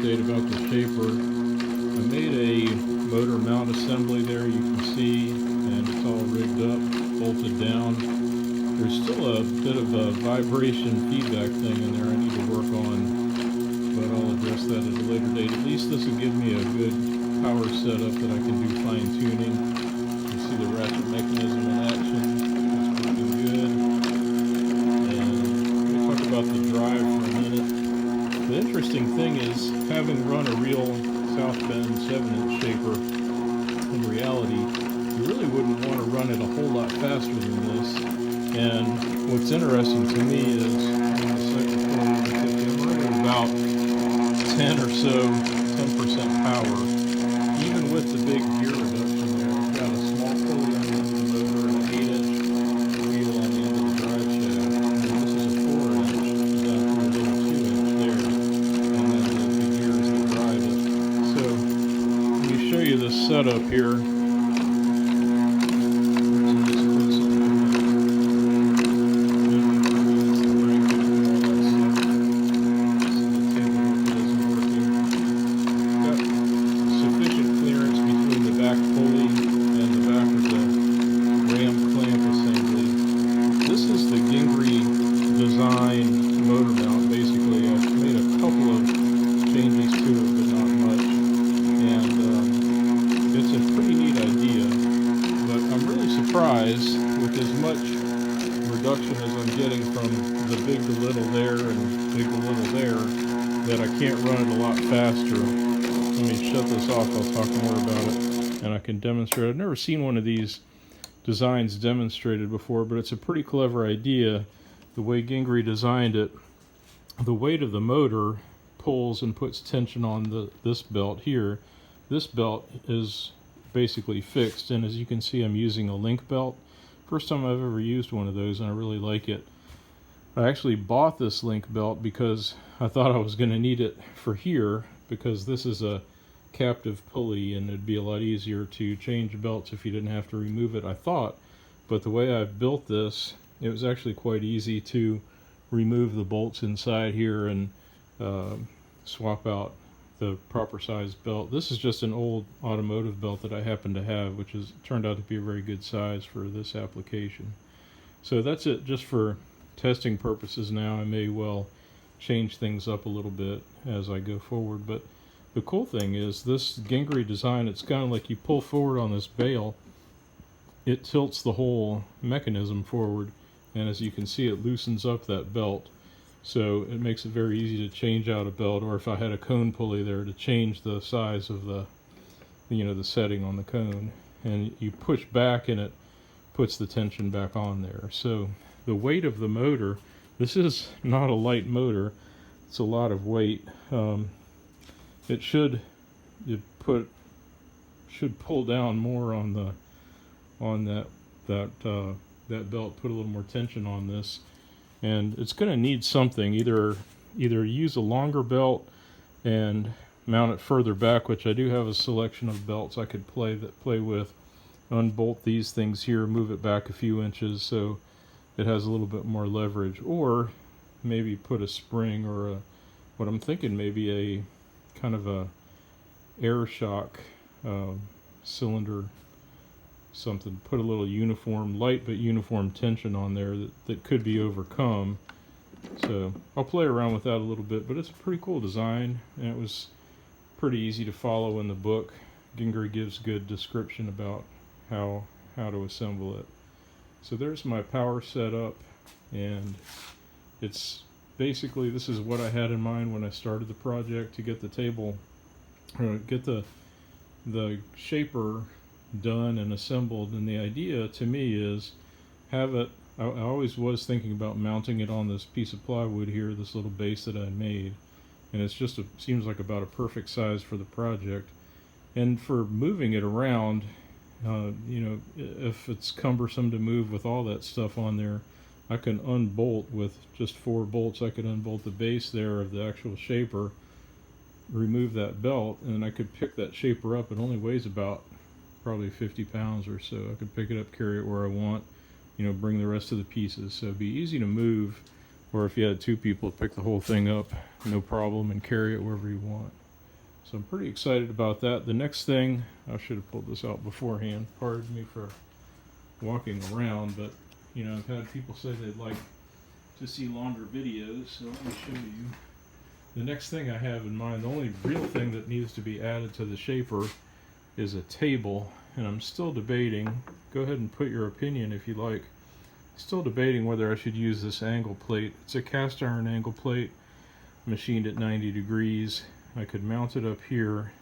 update about the shaper. I made a motor mount assembly there, you can see, and it's all rigged up, bolted down. There's still a bit of a vibration feedback thing in there I need to work on, but I'll address that at a later date. At least this will give me a good power setup that I can do fine tuning. You can see the ratchet mechanism in action. It's working good. And let me talk about the drive for a minute. The interesting thing is, having run a real South Bend 7-inch shaper, in reality, you really wouldn't want to run it a whole lot faster than this. And what's interesting to me is, I'm running about 10 or so, 10% power, even with the big gear reduction there. I've got a small pulley on the end of the motor and an 8-inch wheel on the end of the drive shaft. And this is a 4-inch down to a little 2-inch there, and then the gears that drive it. So let me show you this setup here. This is the Gingery design motor mount. Basically, I've made a couple of changes to it, but not much. And it's a pretty neat idea. But I'm really surprised with as much reduction as I'm getting from the big to little there and big to little there, that I can't run it a lot faster. Let me shut this off. I'll talk more about it, and I can demonstrate. I've never seen one of these designs demonstrated before, but it's a pretty clever idea the way Gingery designed it. The weight of the motor pulls and puts tension on this belt here. This belt is basically fixed, and as you can see, I'm using a link belt. First time I've ever used one of those, and I really like it. I actually bought this link belt because I thought I was going to need it for here, because this is a captive pulley and it'd be a lot easier to change belts if you didn't have to remove it, I thought. But the way I've built this, it was actually quite easy to remove the bolts inside here and swap out the proper size belt. This is just an old automotive belt that I happen to have, which has turned out to be a very good size for this application. So that's it just for testing purposes now. I may well change things up a little bit as I go forward, but the cool thing is this Gingery design, it's kind of like you pull forward on this bail, it tilts the whole mechanism forward, and as you can see, it loosens up that belt. So it makes it very easy to change out a belt, or if I had a cone pulley there, to change the size of the setting on the cone. And you push back and it puts the tension back on there. So the weight of the motor, this is not a light motor, it's a lot of weight. It should pull down more on that belt, put a little more tension on this, and it's going to need something. Either use a longer belt and mount it further back, which I do have a selection of belts I could play with. Unbolt these things here, move it back a few inches so it has a little bit more leverage, or maybe put a spring or what I'm thinking maybe a kind of a air shock cylinder, something, put a little uniform, light but uniform tension on there that could be overcome. So I'll play around with that a little bit, but it's a pretty cool design, and it was pretty easy to follow in the book. Gingery gives good description about how to assemble it. So there's my power setup, and it's basically, this is what I had in mind when I started the project, to get the table, get the shaper done and assembled. And the idea to me is have it, I always was thinking about mounting it on this piece of plywood here, this little base that I made, and it's just seems like about a perfect size for the project. And for moving it around, if it's cumbersome to move with all that stuff on there, I can unbolt with just 4 bolts. I could unbolt the base there of the actual shaper, remove that belt, and I could pick that shaper up. It only weighs about probably 50 pounds or so. I could pick it up, carry it where I want, bring the rest of the pieces. So it'd be easy to move, or if you had 2 people pick the whole thing up, no problem, and carry it wherever you want. So I'm pretty excited about that. The next thing, I should have pulled this out beforehand. Pardon me for walking around, but you know, I've had people say they'd like to see longer videos, so let me show you. The next thing I have in mind, the only real thing that needs to be added to the shaper is a table, and I'm still debating. Go ahead and put your opinion if you like. Still debating whether I should use this angle plate. It's a cast iron angle plate, machined at 90 degrees. I could mount it up here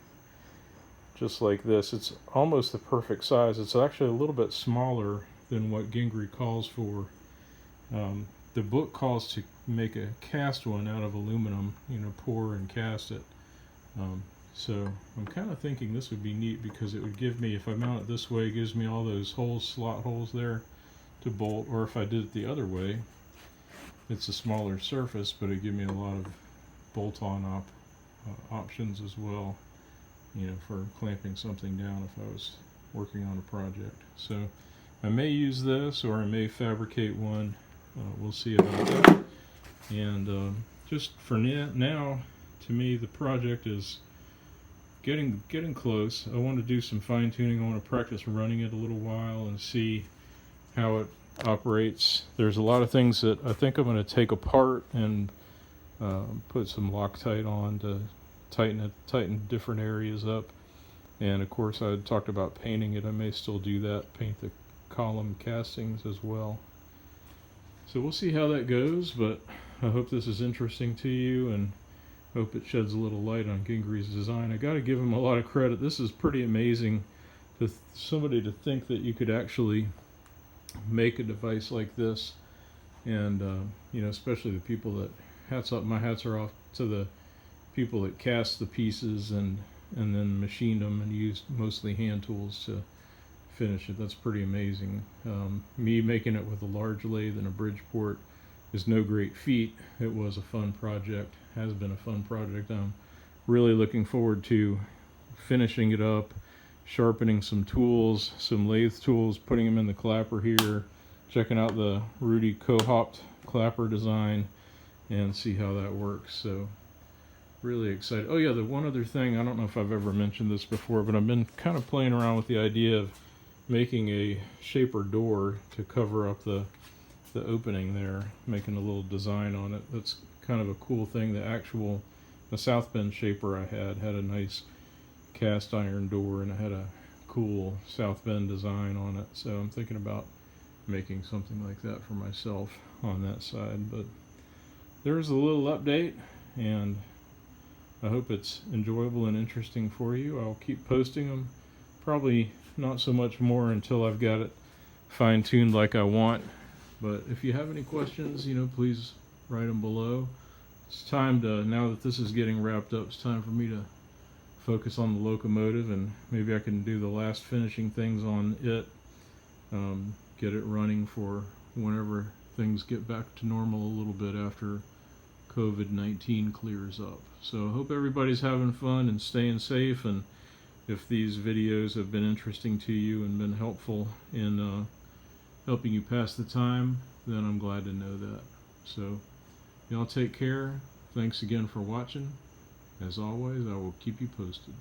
just like this. It's almost the perfect size. It's actually a little bit smaller than what Gingery calls for. The book calls to make a cast one out of aluminum, you know, pour and cast it. So I'm kind of thinking this would be neat because it would give me, if I mount it this way, it gives me all those holes, slot holes there to bolt, or if I did it the other way, it's a smaller surface, but it'd give me a lot of bolt-on options as well, you know, for clamping something down if I was working on a project. So I may use this, or I may fabricate one. We'll see about that. And just for now, to me, the project is getting close. I want to do some fine-tuning. I want to practice running it a little while and see how it operates. There's a lot of things that I think I'm going to take apart and put some Loctite on to tighten different areas up. And of course, I talked about painting it. I may still do that, paint the column castings as well. So we'll see how that goes, but I hope this is interesting to you and hope it sheds a little light on Gingery's design. I got to give him a lot of credit. This is pretty amazing to somebody to think that you could actually make a device like this. And you know, especially the people that, my hats are off to the people that cast the pieces and then machined them and used mostly hand tools to finish it. That's pretty amazing. Me making it with a large lathe and a Bridgeport is no great feat. It was a fun project, has been a fun project. I'm really looking forward to finishing it up, sharpening some tools, some lathe tools, putting them in the clapper here, checking out the Rudy co-hopped clapper design, and see how that works. So really excited. Oh yeah, the one other thing, I don't know if I've ever mentioned this before, but I've been kind of playing around with the idea of making a shaper door to cover up the opening there, making a little design on it. That's kind of a cool thing. The South Bend shaper I had a nice cast iron door, and it had a cool South Bend design on it. So I'm thinking about making something like that for myself on that side. But there's a little update, and I hope it's enjoyable and interesting for you. I'll keep posting them. Probably not so much more until I've got it fine-tuned like I want. But if you have any questions, you know, please write them below. It's time to, now that this is getting wrapped up, it's time for me to focus on the locomotive, and maybe I can do the last finishing things on it, get it running for whenever things get back to normal a little bit after COVID-19 clears up. So I hope everybody's having fun and staying safe, and if these videos have been interesting to you and been helpful in helping you pass the time, then I'm glad to know that. So y'all take care. Thanks again for watching. As always, I will keep you posted.